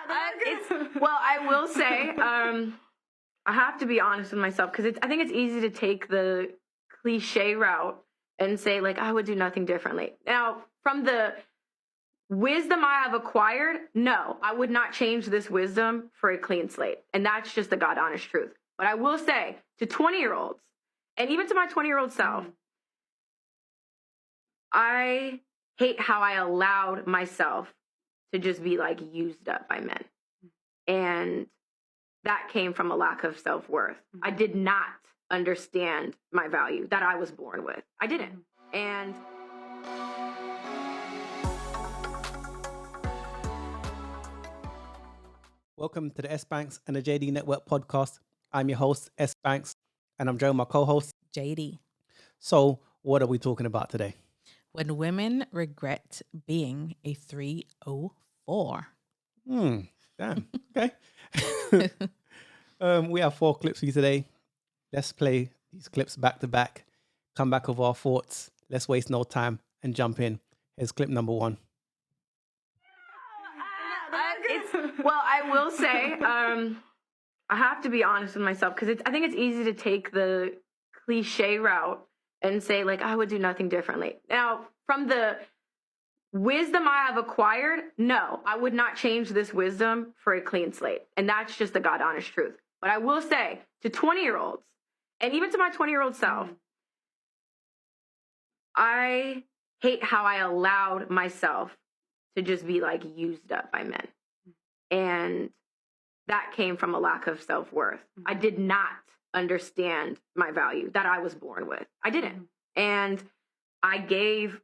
I will say, I have to be honest with myself because I think it's easy to take the cliche route and say, like, I would do nothing differently. Now, from the wisdom I have acquired, no, I would not change this wisdom for a clean slate. And that's just the God honest truth. But I will say to 20-year-olds, and even to my 20-year-old self, I hate how I allowed myself to just be like used up by men. And that came from a lack of self-worth. I did not understand my value that I was born with. I didn't. And welcome to the S.Banks&JD Network podcast. I'm your host, S.Banks, and I'm joined by my co-host, JD. So, what are we talking about today? When women regret being a 304. Damn. Okay. We have 4 clips for you today. Let's play these clips back to back. Come back with our thoughts. Let's waste no time and jump in. Here's clip number 1. I will say, I have to be honest with myself because I think it's easy to take the cliche route and say, like, I would do nothing differently. Now, from the wisdom I have acquired, no, I would not change this wisdom for a clean slate. And that's just the God honest truth. But I will say to 20-year-olds, and even to my 20-year-old self, I hate how I allowed myself to just be like used up by men. And that came from a lack of self-worth. I did not understand my value that I was born with. I didn't. And I gave,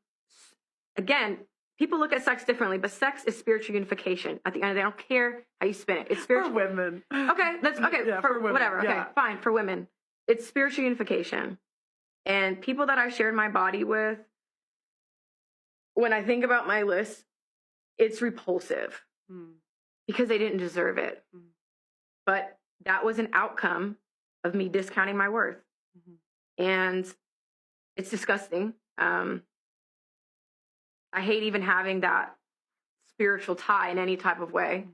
again, people look at sex differently, but sex is spiritual unification. At the end of the day, I don't care how you spin it. It's spiritual. For women. Okay, that's okay. Yeah, for women. whatever. Yeah. Okay, fine. For women, it's spiritual unification. And people that I shared my body with, when I think about my list, it's repulsive because they didn't deserve it. But that was an outcome of me discounting my worth. And it's disgusting. I hate even having that spiritual tie in any type of way.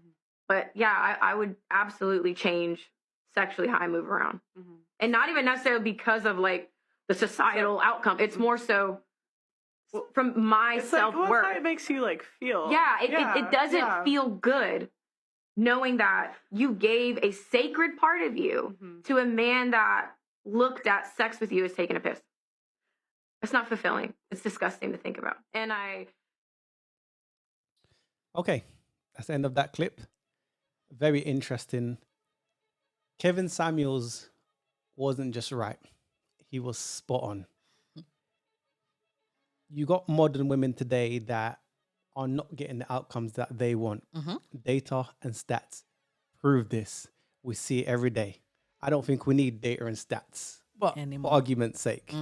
But yeah, I would absolutely change sexually how I move around. And not even necessarily because of like the societal outcome. It's more so from my self-worth. Like, how it makes you like feel. Yeah, it doesn't feel good knowing that you gave a sacred part of you to a man that looked at sex with you as taking a piss. It's not fulfilling. It's disgusting to think about. And Okay, that's the end of that clip. Very interesting. Kevin Samuels wasn't just right. He was spot on. You got modern women today that are not getting the outcomes that they want. Data and stats prove this. We see it every day. I don't think we need data and stats, but for argument's sake,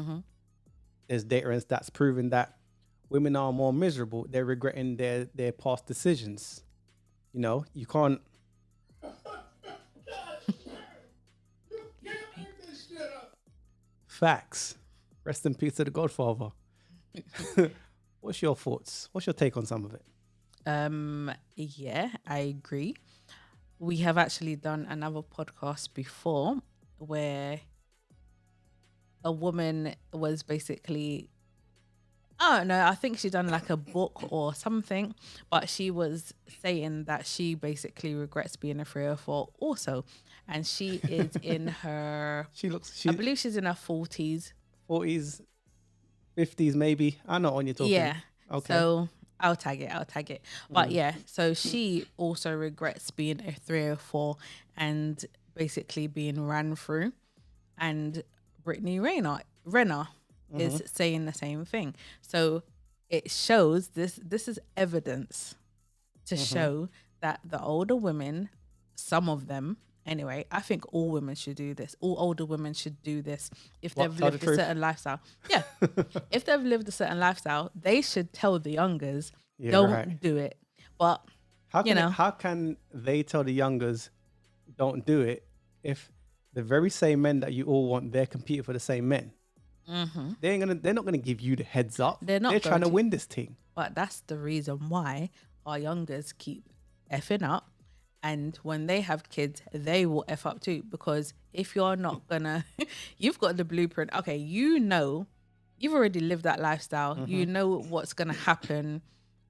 there's data and stats proving that women are more miserable. They're regretting their past decisions. You know, you can't. Facts. Rest in peace to the Godfather. What's your thoughts? What's your take on some of it? Yeah, I agree. We have actually done another podcast before where a woman was basically, oh no, I think she done like a book or something, but she was saying that she basically regrets being a 304 also. And she is in her, I believe she's in her 40s. 40s, 50s maybe. I know when you're talking. Yeah. Okay. So I'll tag it. But yeah, so she also regrets being a 304 and basically being ran through. And Brittany Renner is saying the same thing. So it shows this is evidence to show that the older women, some of them, anyway, I think all women should do this. All older women should do this if they've lived a certain lifestyle. Yeah. If they've lived a certain lifestyle, they should tell the youngers, don't do it. But, how can they tell the youngers, don't do it, if the very same men that you all want, they're competing for the same men? They're not gonna give you the heads up. They're trying to win this thing. But that's the reason why our youngers keep effing up And when they have kids, they will F up too. Because if you're not gonna, you've got the blueprint. Okay, you've already lived that lifestyle. You know what's gonna happen,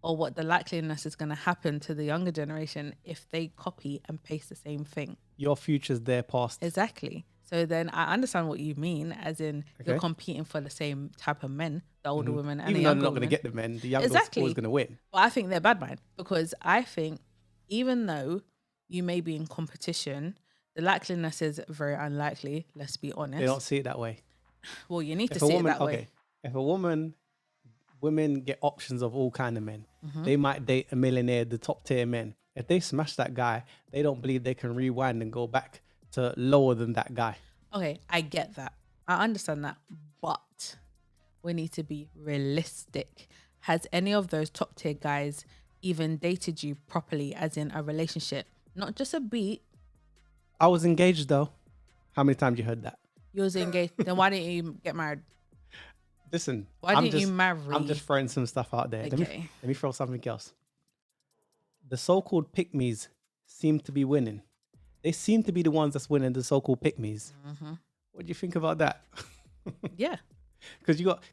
or what the likeliness is gonna happen to the younger generation if they copy and paste the same thing. Your future's their past. Exactly. So then I understand what you mean, as in you're Okay. competing for the same type of men, the older women and Even the though they're younger not going to women. get the men, the young girl's Exactly. always going to win. But I think they're bad mind, because I think even though you may be in competition, the likeliness is very unlikely. Let's be honest. They don't see it that way. Well, you need to If a see woman, it that way. if a women get options of all kind of men. Mm-hmm. They might date a millionaire, the top tier men. If they smash that guy, they don't believe they can rewind and go back to lower than that guy. Okay, I get that. I understand that. But we need to be realistic. Has any of those top tier guys even dated you properly, as in a relationship? Not just a beat. I was engaged though. How many times you heard that? You was engaged. Then why didn't you get married? Listen, Why I'm didn't you just- marry? I'm just throwing some stuff out there. Okay. Let me throw something else. The so-called pick-me's seem to be winning. They seem to be the ones that's winning the so-called pick-me's. Mm-hmm. What do you think about that? Yeah. Because you got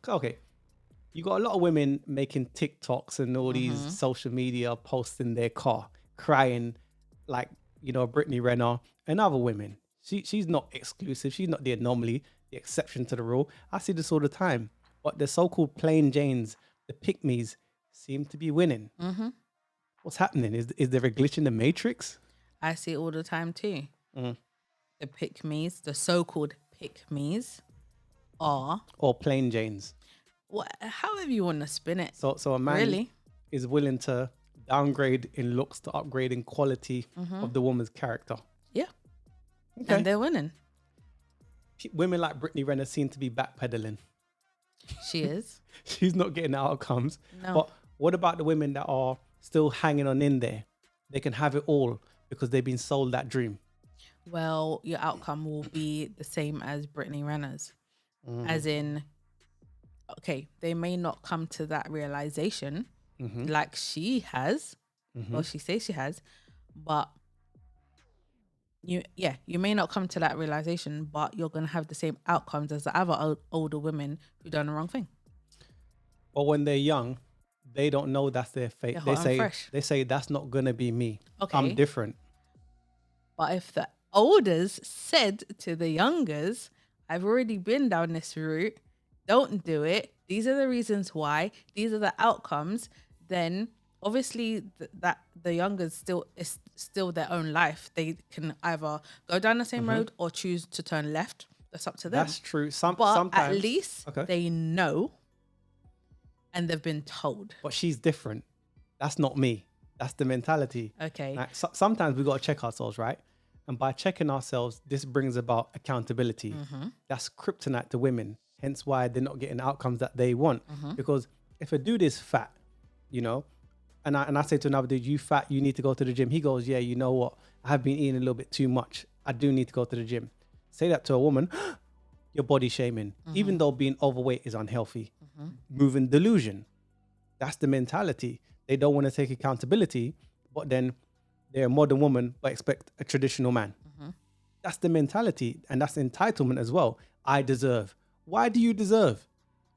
a lot of women making TikToks and all these social media posts in their car, crying like, Brittany Renner and other women. She's not exclusive. She's not the anomaly, the exception to the rule. I see this all the time. But the so-called plain Janes, the pick-me's, seem to be winning. Mm-hmm. What's happening? Is there a glitch in the matrix? I see it all the time too. Mm. The pick-me's, the so-called pick-me's, are Or plain Janes? however you want to spin it. So a man Really? is willing to downgrade in looks to upgrade in quality of the woman's character. Yeah. Okay. And they're winning. Women like Brittany Renner seem to be backpedaling. She is. She's not getting the outcomes. No. But what about the women that are still hanging on in there? They can have it all because they've been sold that dream. Well, your outcome will be the same as Brittany Renner's. As in, okay, they may not come to that realization like she has, or she says she has, but you may not come to that realization, but you're going to have the same outcomes as the other older women who done the wrong thing. But when they're young, they don't know that's their fate. They're hot and fresh. They say that's not gonna be me. Okay. I'm different. But if the olders said to the youngers, I've already been down this route, don't do it, these are the reasons why, these are the outcomes, then obviously that the youngers it's still their own life. They can either go down the same road or choose to turn left. That's up to them. That's true. But Sometimes at least they know and they've been told. But she's different. That's not me. That's the mentality. Okay. Like, sometimes we got to check ourselves, right? And by checking ourselves, this brings about accountability. That's kryptonite to women. Hence why they're not getting the outcomes that they want. Because if a dude is fat, and I say to another dude, you fat, you need to go to the gym. He goes, yeah, you know what? I have been eating a little bit too much. I do need to go to the gym. Say that to a woman, you're body shaming. Even though being overweight is unhealthy. Moving delusion. That's the mentality. They don't want to take accountability, but then they're a modern woman, but expect a traditional man. That's the mentality. And that's entitlement as well. I deserve. Why do you deserve?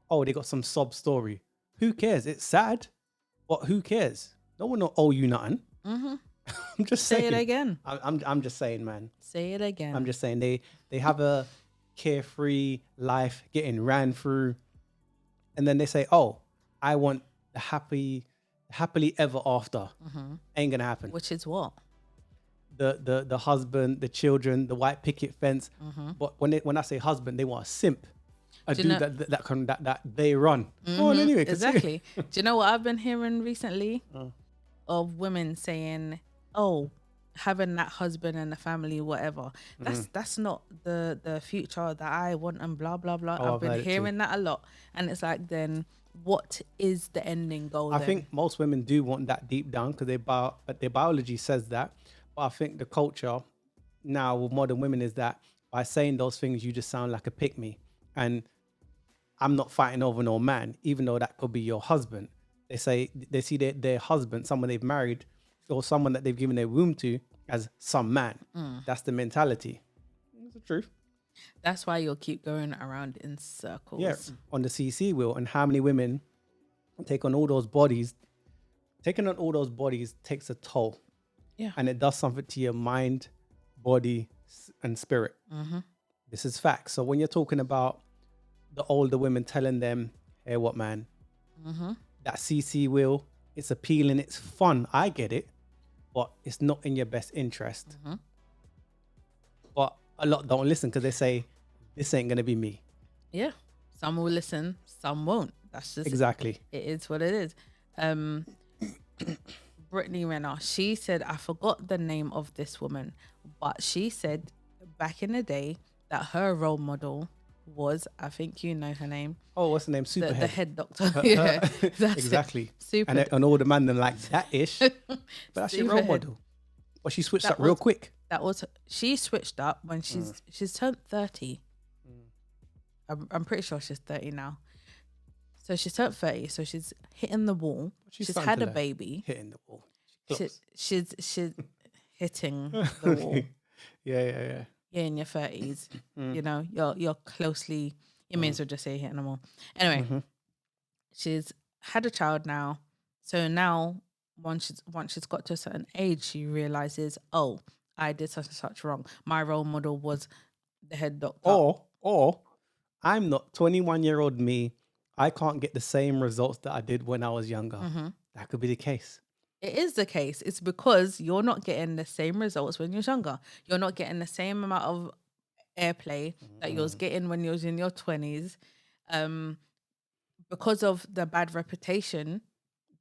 Oh, they got some sob story. Who cares? It's sad, but who cares? No one will owe you nothing. I'm just saying. Say it again. I'm just saying, man. Say it again. I'm just saying they have a carefree life getting ran through. And then they say, oh, I want the happily ever after. Ain't gonna happen. Which is what? The husband, the children, the white picket fence. But when I say husband, they want a simp. A dude that they run. Oh, anyway, exactly. Do you know what I've been hearing recently? Of women saying, oh, having that husband and a family, whatever. That's not the future that I want, and blah blah blah. Oh, I've been hearing that a lot, and it's like, then what is the ending goal? I think most women do want that deep down because their biology says that. But I think the culture now with modern women is that by saying those things, you just sound like a pick me, and I'm not fighting over no man, even though that could be your husband. They see their husband, someone they've married, or someone that they've given their womb to, as some man. That's the mentality. That's the truth. That's why you'll keep going around in circles. Yeah, on the CC wheel. And how many women take on all those bodies? Taking on all those bodies takes a toll. Yeah. And it does something to your mind, body, and spirit. This is facts. So when you're talking about the older women telling them, hey, what, man? That CC wheel, it's appealing, it's fun. I get it. But it's not in your best interest. But a lot don't listen because they say, this ain't going to be me. Yeah. Some will listen, some won't. That's just Exactly. It is what it is. Brittany Renner, she said, I forgot the name of this woman, but she said back in the day that her role model was, I think you know her name. Oh, what's the name? Superhead. The head doctor. Yeah, that's exactly. Super. And all the man them like that ish. But that's your role Superhead. model. But she switched That up real was- quick. That was she switched up when she's turned 30. I'm pretty sure she's 30 now. So she's turned 30. So she's hitting the wall. She's starting had to a learn. baby. Hitting the wall. She's hitting the wall. Yeah. You're in your 30s. You know, you're closely. You may as well just say hitting the wall. Anyway, she's had a child now. So now, once she's got to a certain age, she realizes, oh, I did such and such wrong. My role model was the head doctor. Or I'm not 21-year-old me. I can't get the same results that I did when I was younger. That could be the case. It is the case. It's because you're not getting the same results when you're younger. You're not getting the same amount of airplay that you was getting when you was in your 20s. Because of the bad reputation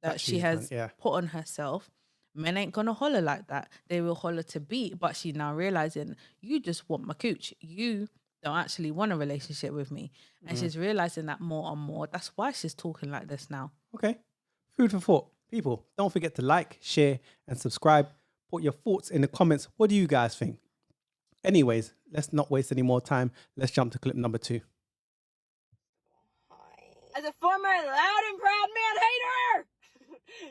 that she she's has done, yeah. put on herself, men ain't gonna holler like that. They will holler to beat, but she now realizing, you just want my cooch. You don't actually want a relationship with me. And she's realizing that more and more. That's why she's talking like this now. Okay. Food for thought. People, don't forget to like, share, and subscribe. Put your thoughts in the comments. What do you guys think? Anyways, let's not waste any more time. Let's jump to clip number 2. As a former loud and proud man hater,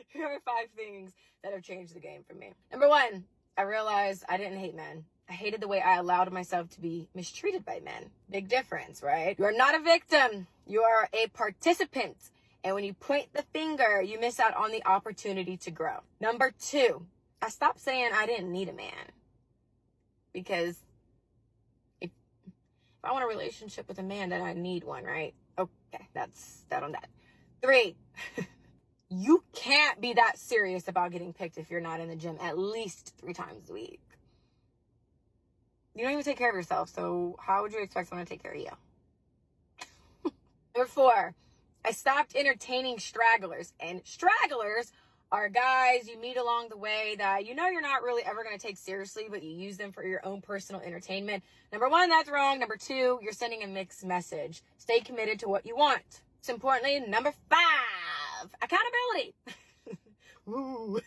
here are 5 things that have changed the game for me. Number 1, I realized I didn't hate men. I hated the way I allowed myself to be mistreated by men. Big difference, right? You are not a victim. You are a participant. And when you point the finger, you miss out on the opportunity to grow. Number 2, I stopped saying I didn't need a man. Because if I want a relationship with a man, then I need one, right? Okay, that's that on that. 3, you can't be that serious about getting picked if you're not in the gym at least 3 times a week. You don't even take care of yourself, so how would you expect someone to take care of you? Number 4, I stopped entertaining stragglers. And stragglers are guys you meet along the way that you know you're not really ever going to take seriously, but you use them for your own personal entertainment. Number 1, that's wrong. Number 2, you're sending a mixed message. Stay committed to what you want. Most importantly, number 5, accountability. Woo.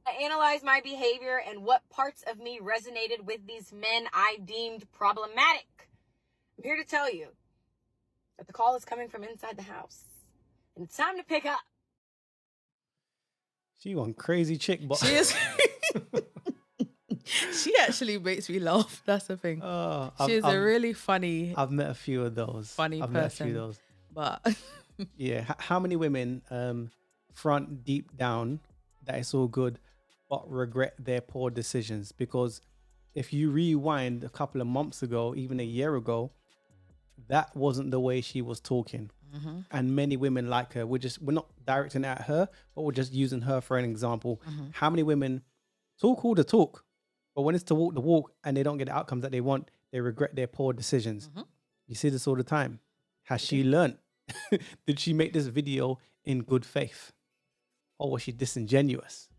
I analyzed my behavior and what parts of me resonated with these men I deemed problematic. I'm here to tell you that the call is coming from inside the house. And it's time to pick up. She one crazy chick, but She is. She actually makes me laugh. That's the thing. She's a really funny, I've met a few of those. funny I've met a few person. of those. But Yeah. How many women front deep down that it's all good, but regret their poor decisions? Because if you rewind a couple of months ago, even a year ago, that wasn't the way she was talking. And many women like her. We're not directing at her, but we're just using her for an example. How many women talk all the talk, but when it's to walk the walk and they don't get the outcomes that they want, they regret their poor decisions. You see this all the time. Has she learned? Did she make this video in good faith? Or was she disingenuous?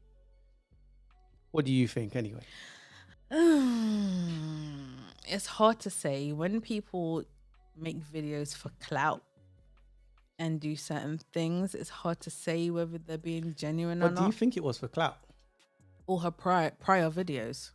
What do you think anyway? it's hard to say. When people make videos for clout and do certain things, it's hard to say whether they're being genuine or What do you not. think it was for clout? Or her prior videos.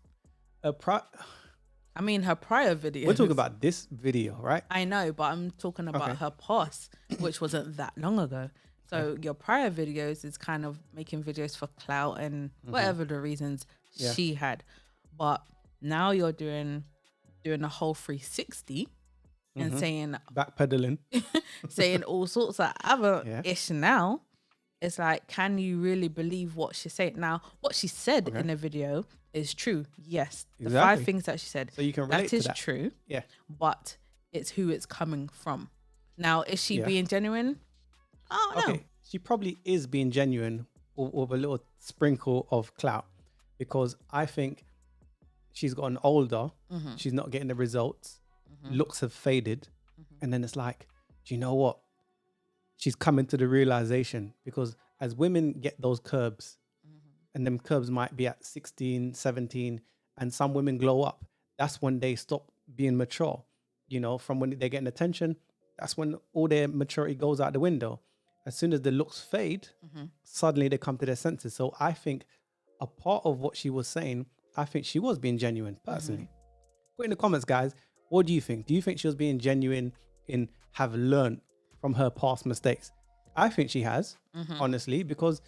I mean, her prior videos. We're talking about this video, right? I know, but I'm talking about Okay. her past, which wasn't that long ago. So your prior videos is kind of making videos for clout and whatever the reasons she had. But now you're doing a whole 360 and saying Backpedaling. saying all sorts of other ish now. It's like, can you really believe what she's saying? Now, what she said in the video is true. Yes. The 5 things that she said. So you can relate to that is that. true. Yeah. But it's who it's coming from. Now, is she being genuine? I don't know. She probably is being genuine with a little sprinkle of clout, because I think she's gotten older. She's not getting the results. Looks have faded. And then it's like, do you know what? She's coming to the realization, because as women get those curbs, and them curbs might be at 16, 17, and some women glow up. That's when they stop being mature. You know, from when they're getting attention, that's when all their maturity goes out the window. As soon as the looks fade, suddenly they come to their senses. So I think a part of what she was saying, I think she was being genuine, personally. Put in the comments, guys, what do you think? Do you think she was being genuine in have learned from her past mistakes? I think she has, honestly, because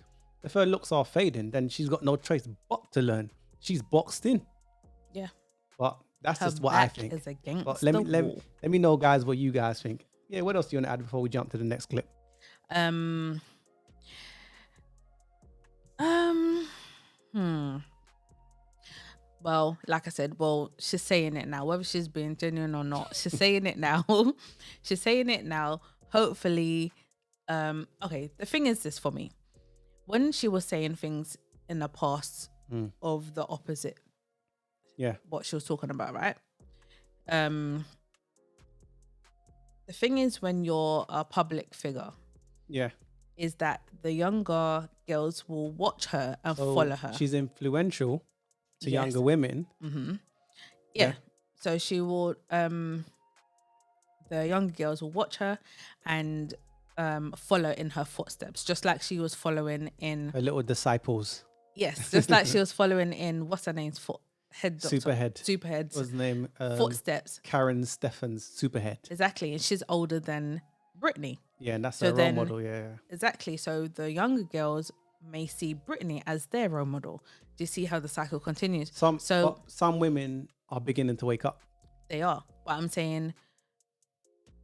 if her looks are fading, then she's got no choice but to learn. She's boxed in. Yeah. But that's Her just what I back think. is against But the let wall. me know, guys, what you guys think. Yeah, what else do you want to add before we jump to the next clip? Well, like I said, she's saying it now. Whether she's being genuine or not, she's saying it now. She's saying it now. Hopefully, okay. The thing is this for me. When she was saying things in the past of the opposite, what she was talking about, right? The thing is, when you're a public figure, is that the younger girls will watch her and follow her. She's influential to younger women. Yeah. So she will, the younger girls will watch her and follow in her footsteps, just like she was following in her little disciples. Yes, just like she was following in what's her name's head doctor? Superhead's what's his name? Footsteps. Karen Steffens, Superhead. Exactly, and she's older than Brittany. Yeah, and that's her role model. Yeah. Exactly. So the younger girls may see Brittany as their role model. Do you see how the cycle continues? Some women are beginning to wake up. They are. But I'm saying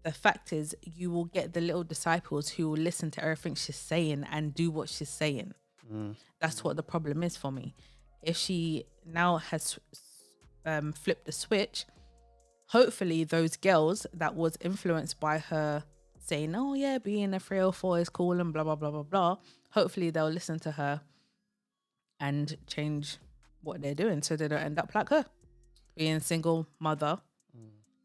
the fact is you will get the little disciples who will listen to everything she's saying and do what she's saying. That's what the problem is for me. If she now has flipped the switch, hopefully those girls that was influenced by her saying, oh yeah, being a 304 is cool and blah, blah, blah, blah, blah. Hopefully they'll listen to her and change what they're doing so they don't end up like her, being single mother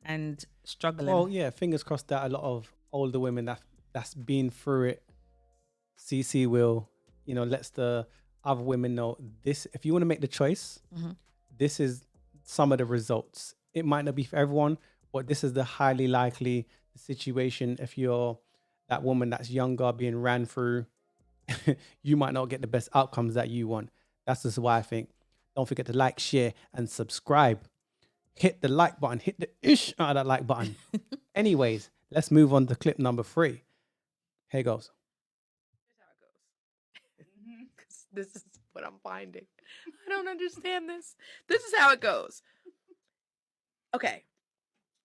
and struggling. Well, yeah, fingers crossed that a lot of older women that's been through it, CC will, lets the other women know this. If you want to make the choice, this is some of the results. It might not be for everyone, but this is the highly likely situation. If you're that woman that's younger being ran through, you might not get the best outcomes that you want. That's just why I think, don't forget to like, share, and subscribe. Hit the like button, hit the ish out of that like button. Anyways, let's move on to clip number 3. Here goes. Here's how it goes. 'Cause this is what I'm finding. I don't understand this. This is how it goes. Okay.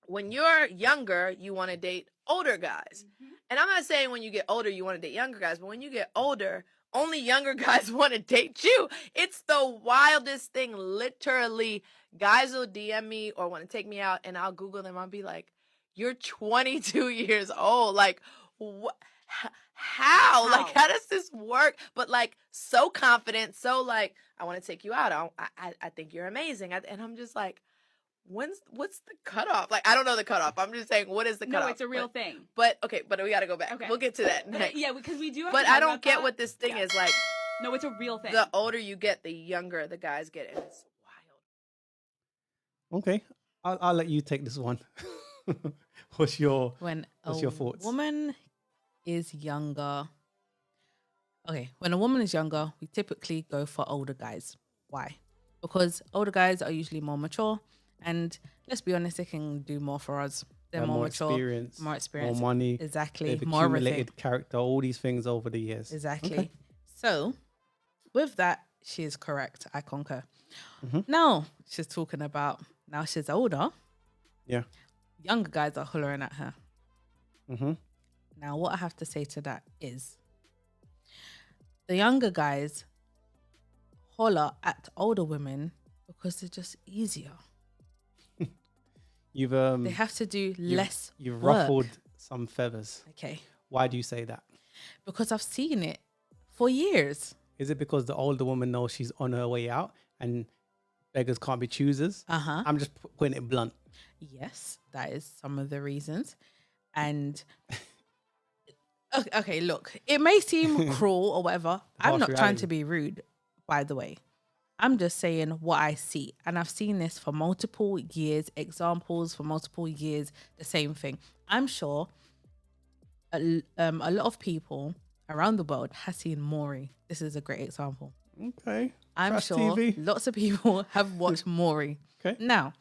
When you're younger, you want to date older guys. And I'm not saying when you get older, you want to date younger guys, but when you get older, only younger guys want to date you. It's the wildest thing. Literally, guys will DM me or want to take me out, and I'll Google them. I'll be like, you're 22 years old. Like, what? How? Like, how does this work? But like, so confident, so like, I want to take you out. I think you're amazing. And I'm just like, what's the cutoff? Like, I don't know the cutoff. I'm just saying, what is the cutoff? No, it's a real thing. But okay, but we got to go back. Okay. We'll get to that next. Yeah, because we do have But to talk I don't about get that. what this thing is like. No, it's a real thing. The older you get, the younger the guys get. And it's wild. Okay, I'll let you take this one. What's your thoughts? Woman is younger. Okay, when a woman is younger, we typically go for older guys. Why? Because older guys are usually more mature, and let's be honest, they can do more for us. They're have more more mature, experience, more experience. more money. Exactly. They've More everything. accumulated character, all these things over the years. Exactly. Okay. So, with that, she is correct. I concur. Mhm. Now, she's talking about now she's older. Yeah. Younger guys are hollering at her. Mm-hmm. Now, what I have to say to that is the younger guys holler at older women because they're just easier. You've They have to do less you've work. ruffled some feathers. Okay. Why do you say that? Because I've seen it for years. Is it because the older woman knows she's on her way out and beggars can't be choosers? Uh-huh. I'm just putting it blunt. Yes, that is some of the reasons. And okay, look, it may seem cruel or whatever. I'm not Harsh trying reality. to be rude, by the way. I'm just saying what I see. And I've seen this for multiple years, examples for multiple years, the same thing. I'm sure a lot of people around the world has seen Maury. This is a great example. Okay. I'm Trash sure TV. lots of people have watched Maury. Okay. Now,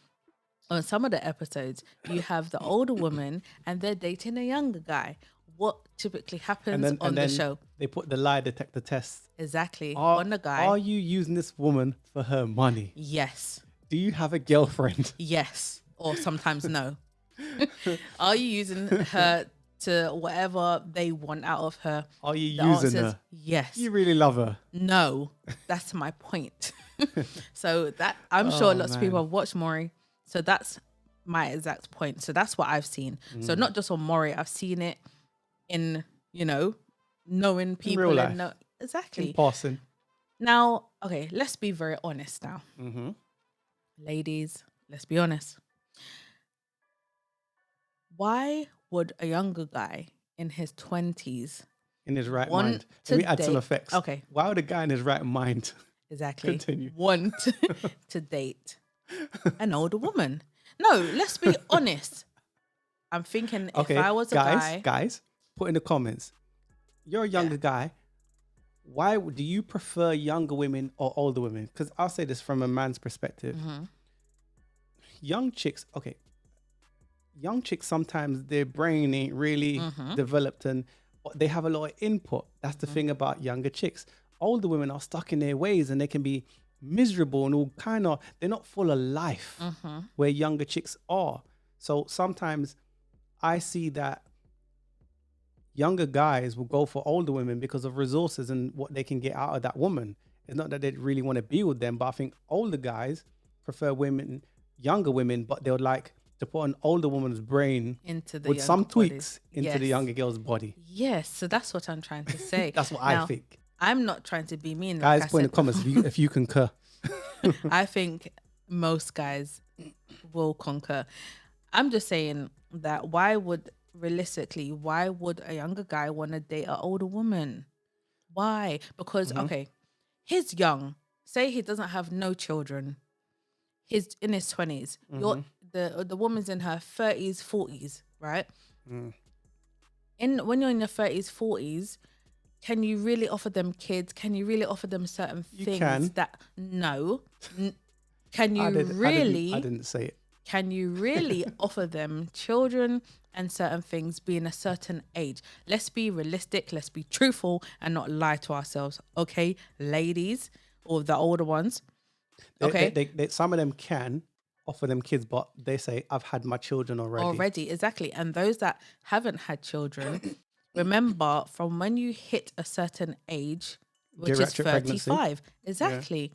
on some of the episodes, you have the older woman and they're dating a younger guy. What typically happens on the show? They put the lie detector test. Exactly. Are, on the guy. Are you using this woman for her money? Yes. Do you have a girlfriend? Yes. Or sometimes no. Are you using her to whatever they want out of her? Are you The using answer's her? yes. You really love her. No. That's my point. So that I'm sure lots of people man. have watched Maury. So that's my exact point. So that's what I've seen. So not just on Maury, I've seen it in, knowing people real and life. exactly. In passing. Now, okay, let's be very honest now. Mm-hmm. Ladies, let's be honest. Why would a younger guy in his 20s In his right want mind. to Let me add some date- effects. Okay. Why would a guy in his right mind? exactly Continue. want to date an older woman? No, let's be honest. I'm thinking Okay, if I was a guy, guys, put in the comments. You're a younger guy. Why do you prefer younger women or older women? Because I'll say this from a man's perspective. Mm-hmm. Young chicks, sometimes their brain ain't really Mm-hmm. developed and they have a lot of input. That's the thing about younger chicks. Older women are stuck in their ways and they can be miserable and all kind of, they're not full of life Mm-hmm. where younger chicks are. So sometimes I see that younger guys will go for older women because of resources and what they can get out of that woman. It's not that they really want to be with them, but I think older guys prefer younger women, but they would like to put an older woman's brain into the with some younger tweaks bodies. into the Yes. younger girl's body. Yes, so that's what I'm trying to say. That's what Now, I think. I'm not trying to be mean. Guys, like I put in the said comments if you concur. I think most guys will concur. I'm just saying that why would a younger guy want to date an older woman? Why? Because okay, he's young. Say he doesn't have no children. He's in his 20s. You're the woman's in her 30s, 40s, right? When you're in your 30s, 40s, can you really offer them kids? Can you really offer them certain things can. that no? Can you I really? I didn't say it. Can you really offer them children and certain things being a certain age? Let's be realistic. Let's be truthful and not lie to ourselves. Okay, ladies or the older ones. Okay, They, some of them can offer them kids, but they say, I've had my children already. exactly. And those that haven't had children, remember from when you hit a certain age, which is Geriatric 35. pregnancy. Exactly.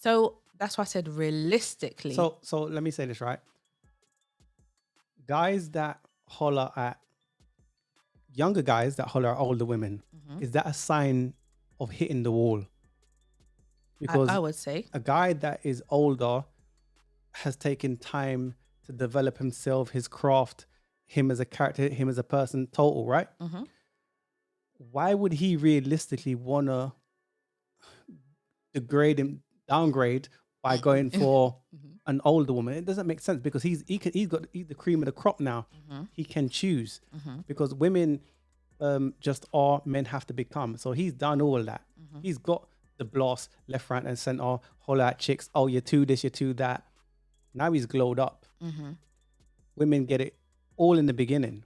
So that's why I said realistically. So let me say this, right? Younger guys that holler at older women, is that a sign of hitting the wall? Because I would say. a guy that is older has taken time to develop himself, his craft, him as a character, him as a person, total, right? Mm-hmm. Why would he realistically want to downgrade by going for an older woman? It doesn't make sense because he's got the cream of the crop now. He can choose because women just are, men have to become. So he's done all that. He's got the blast left, right, and center, holler at chicks. Oh, you're too this, you're too that. Now he's glowed up. Women get it all in the beginning.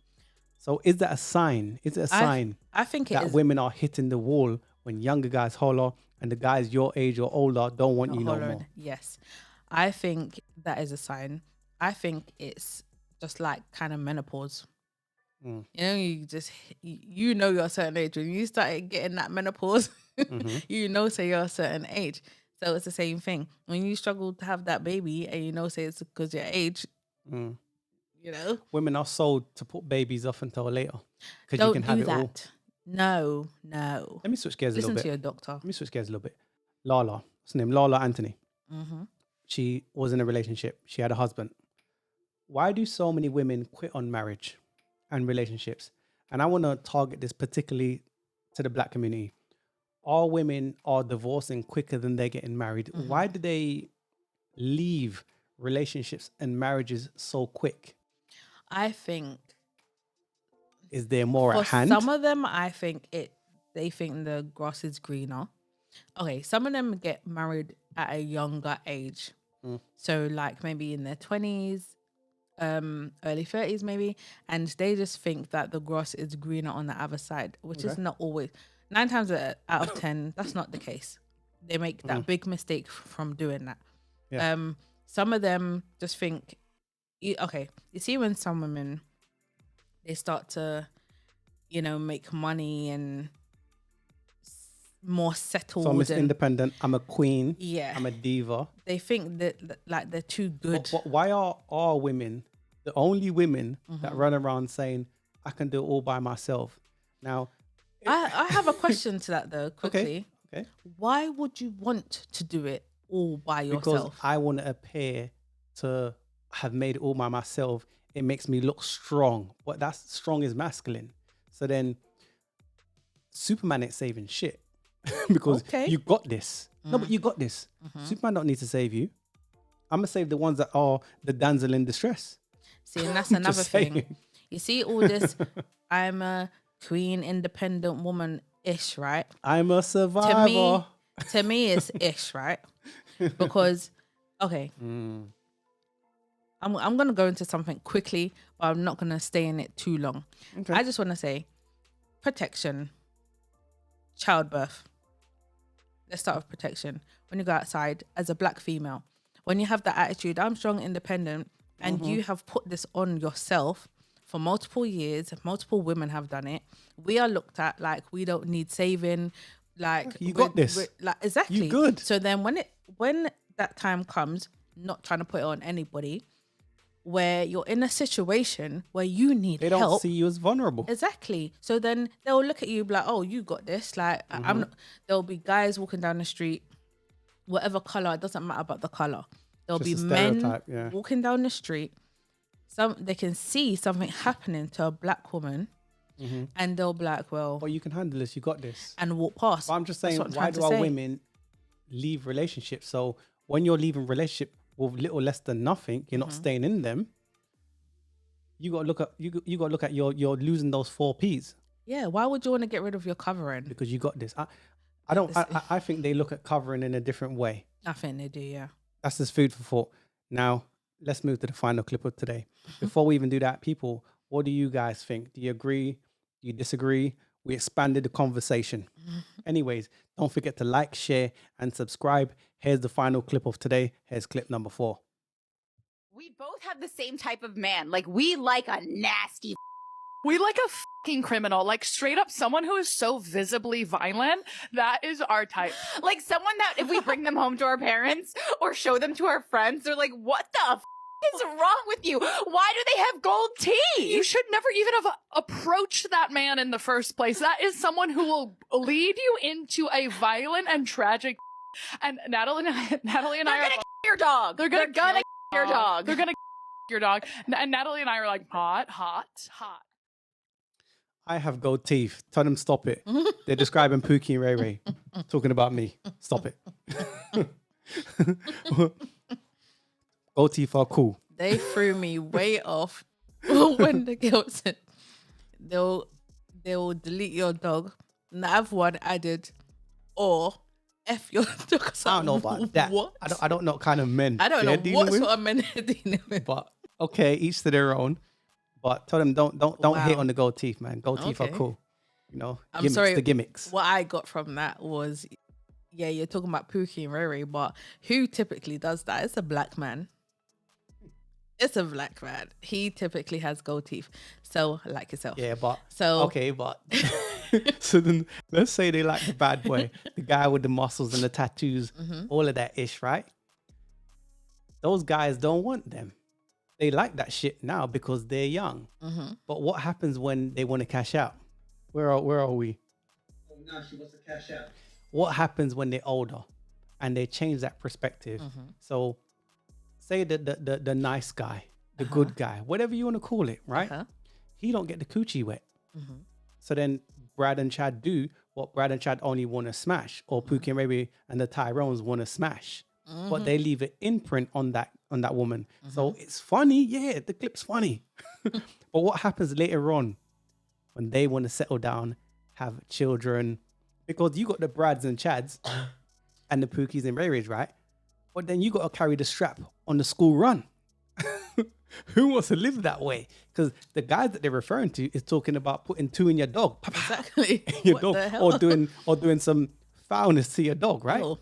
So is that a sign? Is it a sign I think it that is. women are hitting the wall when younger guys holler and the guys your age or older don't want you no Hollering. more? Yes, I think that is a sign. I think it's just like kind of menopause. You know, you know you're a certain age when you started getting that menopause. You know, say you're a certain age. So it's the same thing when you struggle to have that baby, and you know, say it's because your age. You know, Women are sold to put babies off until later because you don't can have do it all. that. No. Let me switch gears a Listen little to your bit. doctor. Let me switch gears a little bit. Lala, what's her name? Lala Anthony. She was in a relationship. She had a husband. Why do so many women quit on marriage and relationships? And I want to target this particularly to the black community. All women are divorcing quicker than they're getting married. Why do they leave relationships and marriages so quick? I think Is there more for at hand? some of them, they think the grass is greener. Okay, some of them get married at a younger age. So like maybe in their 20s, early 30s maybe, and they just think that the grass is greener on the other side, which is not always. 9 times out of 10, that's not the case. They make that big mistake from doing that. Yeah. Some of them just think, you see when some women, they start to, make money and more settled. So I'm Miss and Independent. I'm a queen. Yeah. I'm a diva. they think that like they're too good. But why are all women the only women that run around saying, I can do it all by myself? Now, I have a question to that though, quickly. Okay. Why would you want to do it all by Because yourself? I want to appear to have made it all by myself. It makes me look strong. But that's strong is masculine. So then Superman ain't saving shit. Because you got this. No, but you got this. Superman don't need to save you. I'm going to save the ones that are the damsel in distress. See, and that's another Just thing. saying. You see all this, I'm a queen, independent woman-ish, right? I'm a survivor. To me, it's ish, right? Because, okay, I'm going to go into something quickly, but I'm not going to stay in it too long. Okay. I just want to say protection, childbirth. Let's start with protection. When you go outside as a black female, when you have that attitude, I'm strong, independent, and you have put this on yourself for multiple years, multiple women have done it. We are looked at like we don't need saving. Like You got this. Like exactly. You good. So then when that time comes, not trying to put it on anybody, where you're in a situation where you need They don't help. see you as vulnerable. Exactly. So then they'll look at you like, oh, you got this. Like I'm not, there'll be guys walking down the street, whatever color, it doesn't matter about the color. There'll Just be a men stereotype, yeah. walking down the street. They can see something happening to a black woman, and they'll be like, well, But you can handle this. You got this. and walk past. But I'm just That's saying, what I'm why trying do to our say. women leave relationships? So when you're leaving relationship with little less than nothing, you're not staying in them. You got to look at you got to look at you're losing those 4 P's Yeah, why would you want to get rid of your covering? because you got this. I think they look at covering in a different way. I think they do, yeah. That's just food for thought. Now, let's move to the final clip of today. Before we even do that, people, what do you guys think? Do you agree? Do you disagree? We expanded the conversation. Anyways, don't forget to like, share, and subscribe. Here's the final clip of today. Here's clip number 4. We both have the same type of man. Like, we like a nasty. We like a fucking criminal, like straight up someone who is so visibly violent. That is our type. Like someone that if we bring them home to our parents or show them to our friends, they're like, what the is wrong with you? Why do they have gold teeth? You should never even have approached that man in the first place. That is someone who will lead you into a violent and tragic. And Natalie and I They're gonna kill your dog. They're gonna kill your dog. They're gonna your dog. And Natalie and I are like, hot. I have gold teeth. Tell them stop it. They're describing Pookie and Ray Ray. Talking about me. Stop it. Gold teeth are cool. They threw me way off when the girl said they'll delete your dog. And the other one added, or F your dog. I don't know about that. What? I don't know what kind of men I don't they're know dealing what with. sort of men they're dealing with. But okay, each to their own. But tell them don't hate Wow. on the gold teeth, man. Gold teeth are Okay. cool. You know, I'm gimmicks sorry. to gimmicks. What I got from that was, yeah, you're talking about Pookie and Riri, but who typically does that? It's a black man. It's a black man. He typically has gold teeth. So, like yourself. Yeah, but So okay, but so then let's say they like the bad boy, the guy with the muscles and the tattoos, all of that ish, right? Those guys don't want them. They like that shit now because they're young. But what happens when they want to cash out? Where are we? Oh, now she wants to cash out. What happens when they're older and they change that perspective? So say the nice guy, the good guy, whatever you want to call it, right? He don't get the coochie wet. So then Brad and Chad do what Brad and Chad only want to smash, or Pookie and Baby and the Tyrones want to smash. But they leave an imprint on that woman. So it's funny, yeah, the clip's funny. But what happens later on when they want to settle down, have children? Because you got the Brads and Chads and the Pookies and Rays, right? But then you got to carry the strap on the school run. Who wants to live that way? Because the guys that they're referring to is talking about putting two in your dog. exactly. Your What dog, the hell? or doing some foulness to your dog, right? Oh.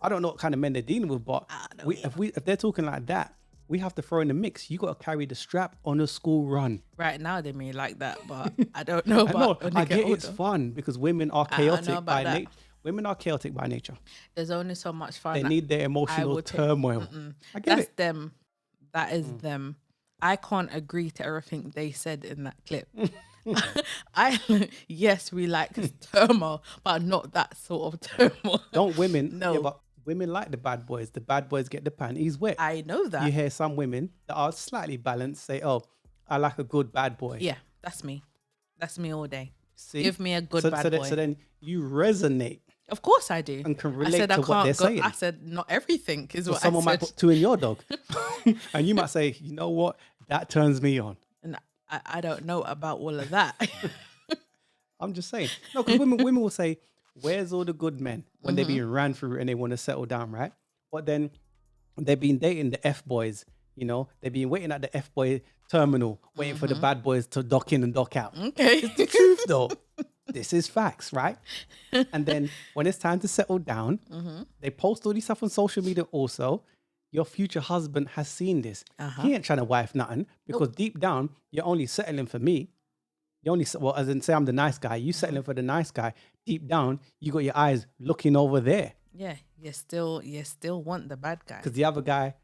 I don't know what kind of men they're dealing with, but if they're talking like that, we have to throw in the mix. You got to carry the strap on the school run. Right now they may like that, but I don't know I about know, when they I get get older. it's fun because women are I know chaotic about by that. nature. Women are chaotic by nature. There's only so much fun. They that need their I emotional would take. turmoil. I get That's it. them. That is them. I can't agree to everything they said in that clip. Yes, we like turmoil, but not that sort of turmoil. Don't women? No. Yeah, but women like the bad boys. The bad boys get the panties wet. I know that. You hear some women that are slightly balanced say, "Oh, I like a good bad boy." Yeah, that's me. That's me all day. See? Give me a good so, bad so boy. Then, so then you resonate. Of course I do. And can I relate said to I what can't they're go. saying. I said not everything is So what someone I might said. put two in your dog, and you might say, "You know what? That turns me on." And I don't know about all of that. I'm just saying. No, because women will say, "Where's all the good men?" when they're being ran through and they want to settle down, right? But then they've been dating the F boys. You know, they've been waiting at the F boy terminal, waiting for the bad boys to dock in and dock out. Okay. It's the truth, though. This is facts, right? And then when it's time to settle down, they post all this stuff on social media also. Your future husband has seen this. He ain't trying to wife nothing because deep down, you're only settling for me. You only, well, as in say I'm the nice guy. You settling for the nice guy. Deep down, you got your eyes looking over there. Yeah, you still want the bad guy. Because the other guy,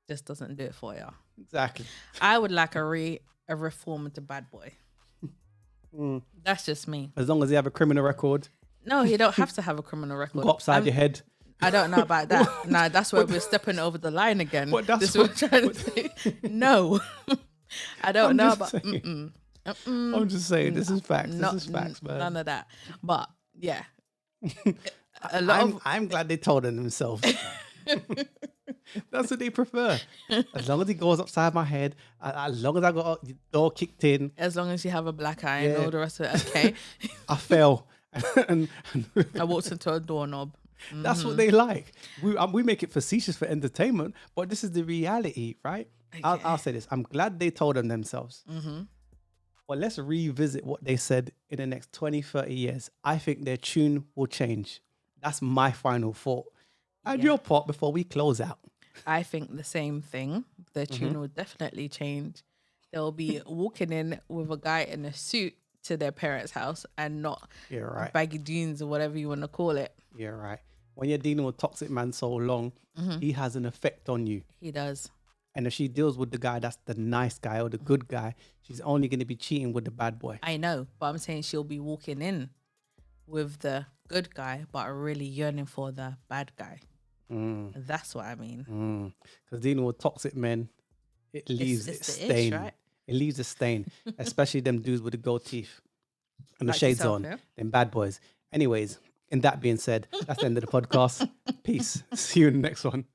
Just doesn't do it for you. exactly. I would like a reformed bad boy. That's just me. As long as they have a criminal record, No, you don't have to have a criminal record. go upside your head. I don't know about that. No, that's where we're stepping over the line again. But that's this is what I'm trying to say. No, I don't I'm know just about. saying. I'm just saying, this is facts. Not- This is facts, man. None of that. But yeah, a lot of I'm glad they told them themselves. That's what they prefer. As long as it goes upside my head, as long as I got the door kicked in, as long as you have a black eye and Yeah. all the rest of it. Okay, I fell. and I walked into a doorknob. that's what they like. We make it facetious for entertainment, but this is the reality, right? I'll say this. I'm glad they told them themselves. But let's revisit what they said in the next 20, 30 years. I think their tune will change. That's my final thought. Add your part before we close out. I think the same thing. The tune will definitely change. They'll be walking in with a guy in a suit to their parents' house and not You're right. baggy jeans or whatever you want to call it. You're right. When you're dealing with toxic man so long, he has an effect on you. He does. And if she deals with the guy that's the nice guy or the good guy, she's only going to be cheating with the bad boy. I know, but I'm saying she'll be walking in with the good guy, but really yearning for the bad guy. That's what I mean. Because dealing with toxic men, it leaves it's its the stain. ish, right? It leaves a stain, especially them dudes with the gold teeth and the Like shades yourself, on, yeah? them bad boys. Anyways, and that being said, that's the end of the podcast. Peace. See you in the next one.